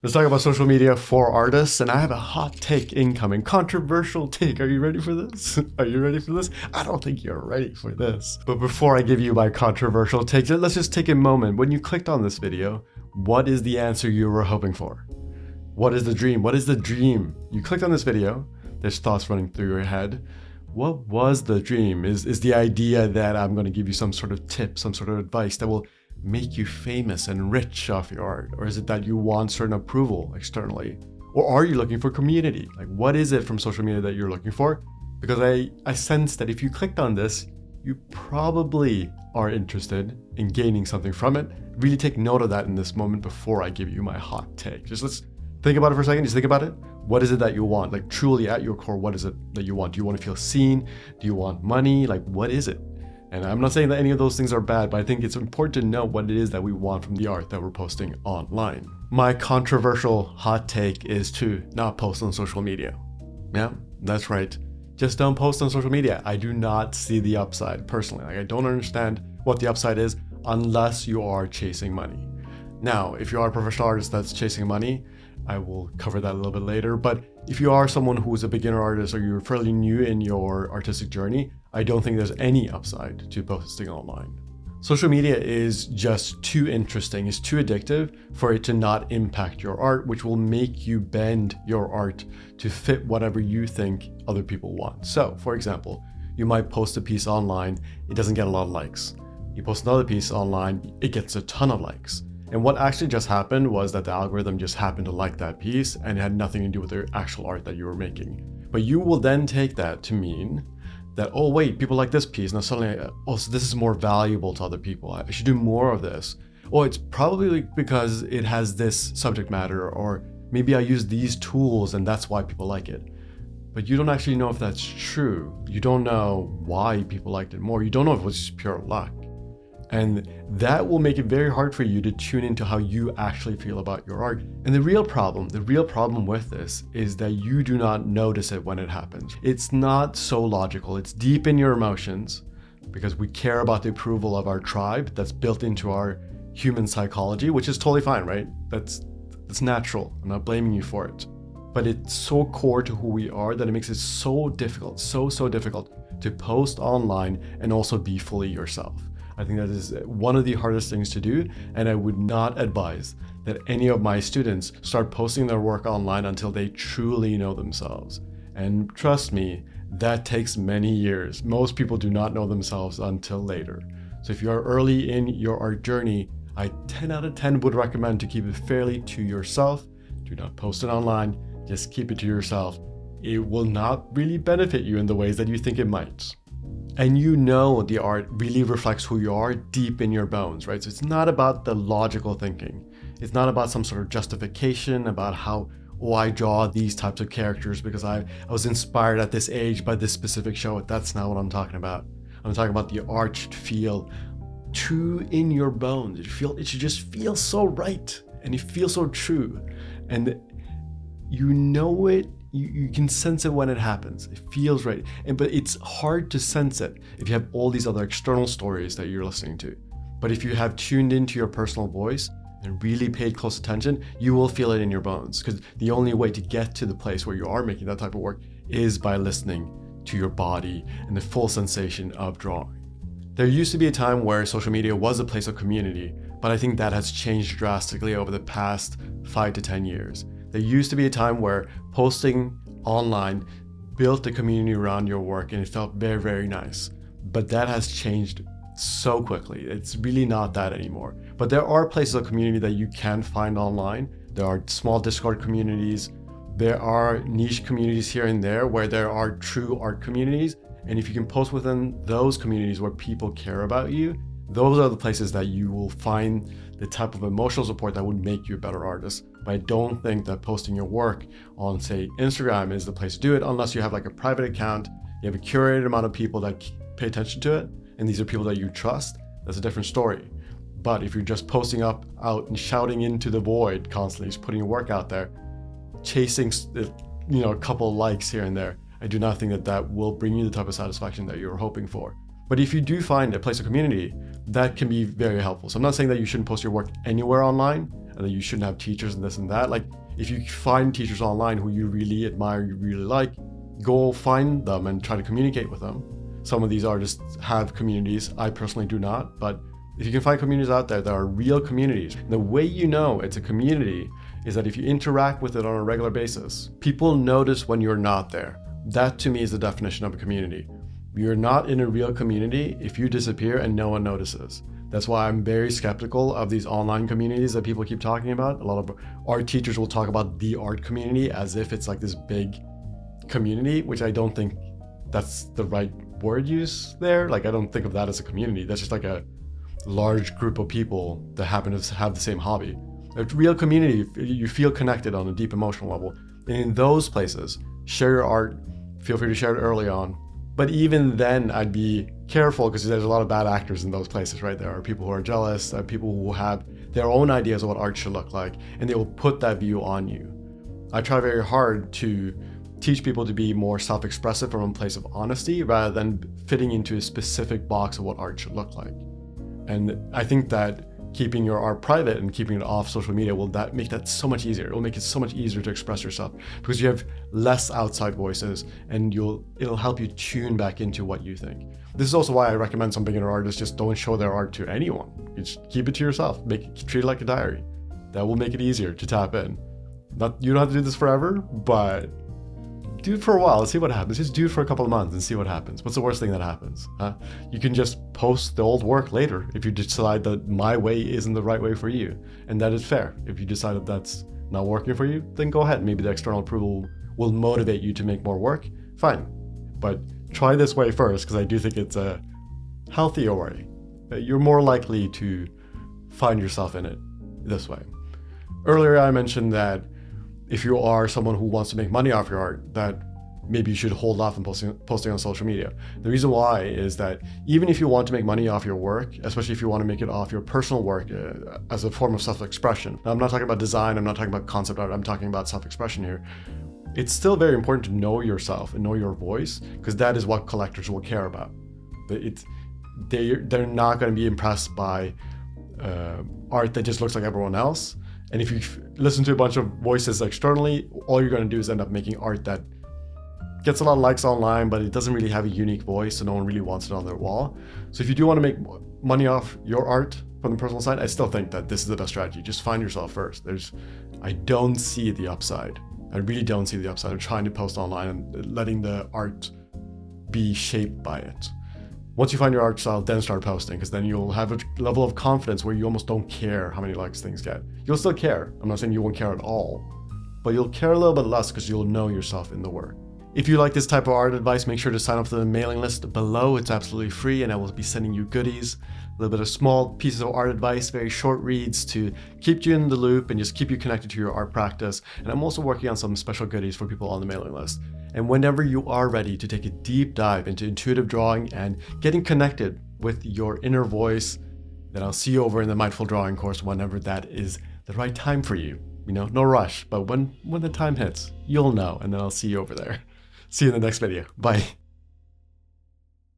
Let's talk about social media for artists, and I have a hot take incoming. Controversial take. Are you ready for this? Are you ready for this? I don't think you're ready for this. But before I give you my controversial take, let's just take a moment. When you clicked on this video, what is the answer you were hoping for? What is the dream? What is the dream? You clicked on this video, there's thoughts running through your head. What was the dream? Is the idea that I'm going to give you some sort of tip, some sort of advice that will make you famous and rich off your art? Or is it that you want certain approval externally? Or are you looking for community? Like, what is it from social media that you're looking for? Because I sense that if you clicked on this, you probably are interested in gaining something from it. Really take note of that in this moment before I give you my hot take. Just let's think about it for a second. Just think about it. What is it that you want? Like, truly at your core, what is it that you want? Do you want to feel seen? Do you want money? Like, what is it? And I'm not saying that any of those things are bad, but I think it's important to know what it is that we want from the art that we're posting online. My controversial hot take is to not post on social media. Yeah, that's right. Just don't post on social media. I do not see the upside personally. Like, I don't understand what the upside is unless you are chasing money. Now, if you are a professional artist that's chasing money, I will cover that a little bit later. But if you are someone who is a beginner artist or you're fairly new in your artistic journey, I don't think there's any upside to posting online. Social media is just too interesting, it's too addictive for it to not impact your art, which will make you bend your art to fit whatever you think other people want. So, for example, you might post a piece online, it doesn't get a lot of likes. You post another piece online, it gets a ton of likes. And what actually just happened was that the algorithm just happened to like that piece and it had nothing to do with the actual art that you were making. But you will then take that to mean that, oh wait, people like this piece. Now suddenly, oh, so this is more valuable to other people. I should do more of this. Oh, it's probably because it has this subject matter, or maybe I use these tools and that's why people like it. But you don't actually know if that's true. You don't know why people liked it more. You don't know if it was just pure luck. And that will make it very hard for you to tune into how you actually feel about your art. And the real problem with this is that you do not notice it when it happens. It's not so logical. It's deep in your emotions because we care about the approval of our tribe. That's built into our human psychology, which is totally fine, right? That's natural. I'm not blaming you for it. But it's so core to who we are that it makes it so difficult, so difficult to post online and also be fully yourself. I think that is one of the hardest things to do, and I would not advise that any of my students start posting their work online until they truly know themselves. And trust me, that takes many years. Most people do not know themselves until later. So if you are early in your art journey, I 10 out of 10 would recommend to keep it fairly to yourself. Do not post it online, just keep it to yourself. It will not really benefit you in the ways that you think it might. And you know the art really reflects who you are deep in your bones, right? So it's not about the logical thinking. It's not about some sort of justification about how, oh, I draw these types of characters because I was inspired at this age by this specific show. That's not what I'm talking about. I'm talking about the art should feel true in your bones. It should just feel so right. And it feels so true. And you know it. You can sense it when it happens. It feels right. But it's hard to sense it if you have all these other external stories that you're listening to. But if you have tuned into your personal voice and really paid close attention, you will feel it in your bones. Because the only way to get to the place where you are making that type of work is by listening to your body and the full sensation of drawing. There used to be a time where social media was a place of community, but I think that has changed drastically over the past 5 to 10 years. There used to be a time where posting online built a community around your work and it felt very, very nice. But that has changed so quickly. It's really not that anymore. But there are places of community that you can find online. There are small Discord communities. There are niche communities here and there where there are true art communities. And if you can post within those communities where people care about you, those are the places that you will find the type of emotional support that would make you a better artist. But I don't think that posting your work on, say, Instagram is the place to do it unless you have like a private account, you have a curated amount of people that pay attention to it, and these are people that you trust. That's a different story. But if you're just posting out and shouting into the void constantly, just putting your work out there, chasing a couple of likes here and there, I do not think that will bring you the type of satisfaction that you're hoping for. But if you do find a place of community, that can be very helpful. So I'm not saying that you shouldn't post your work anywhere online. and that you shouldn't have teachers and this and that. Like, if you find teachers online who you really admire, you really like, go find them and try to communicate with them. Some of these artists have communities. I personally do not, but if you can find communities out there that are real communities, the way you know it's a community is that if you interact with it on a regular basis, people notice when you're not there. That to me is the definition of a community. You're not in a real community if you disappear and no one notices. That's why I'm very skeptical of these online communities that people keep talking about. A lot of art teachers will talk about the art community as if it's like this big community, which I don't think that's the right word use there. Like, I don't think of that as a community. That's just like a large group of people that happen to have the same hobby. A real community, you feel connected on a deep emotional level. And in those places, share your art. Feel free to share it early on. But even then, I'd be careful because there's a lot of bad actors in those places, right? There are people who are jealous, people who have their own ideas of what art should look like, and they will put that view on you. I try very hard to teach people to be more self-expressive from a place of honesty rather than fitting into a specific box of what art should look like. And I think that keeping your art private and keeping it off social media will make that so much easier. It will make it so much easier to express yourself because you have less outside voices, and it'll help you tune back into what you think. This is also why I recommend some beginner artists just don't show their art to anyone. You just keep it to yourself. Treat it like a diary. That will make it easier to tap in. You don't have to do this forever, but do it for a while and see what happens. Just do it for a couple of months and see what happens. What's the worst thing that happens? You can just post the old work later if you decide that my way isn't the right way for you. And that is fair. If you decide that that's not working for you, then go ahead. Maybe the external approval will motivate you to make more work. Fine. But try this way first, because I do think it's a healthier way. You're more likely to find yourself in it this way. Earlier, I mentioned that if you are someone who wants to make money off your art, that maybe you should hold off on posting on social media. The reason why is that even if you want to make money off your work, especially if you want to make it off your personal work as a form of self-expression. Now, I'm not talking about design, I'm not talking about concept art, I'm talking about self-expression here. It's still very important to know yourself and know your voice, because that is what collectors will care about. They're not going to be impressed by art that just looks like everyone else. And if you listen to a bunch of voices externally, all you're going to do is end up making art that gets a lot of likes online, but it doesn't really have a unique voice, so no one really wants it on their wall. So if you do want to make money off your art from the personal side, I still think that this is the best strategy. Just find yourself first. I don't see the upside. I really don't see the upside of trying to post online and letting the art be shaped by it. Once you find your art style, then start posting, because then you'll have a level of confidence where you almost don't care how many likes things get. You'll still care. I'm not saying you won't care at all, but you'll care a little bit less because you'll know yourself in the work. If you like this type of art advice, make sure to sign up to the mailing list below. It's absolutely free, and I will be sending you goodies, a little bit of small pieces of art advice, very short reads to keep you in the loop and just keep you connected to your art practice. And I'm also working on some special goodies for people on the mailing list. And whenever you are ready to take a deep dive into intuitive drawing and getting connected with your inner voice, then I'll see you over in the Mindful Drawing course whenever that is the right time for you. No rush, but when the time hits, you'll know, and then I'll see you over there. See you in the next video. Bye.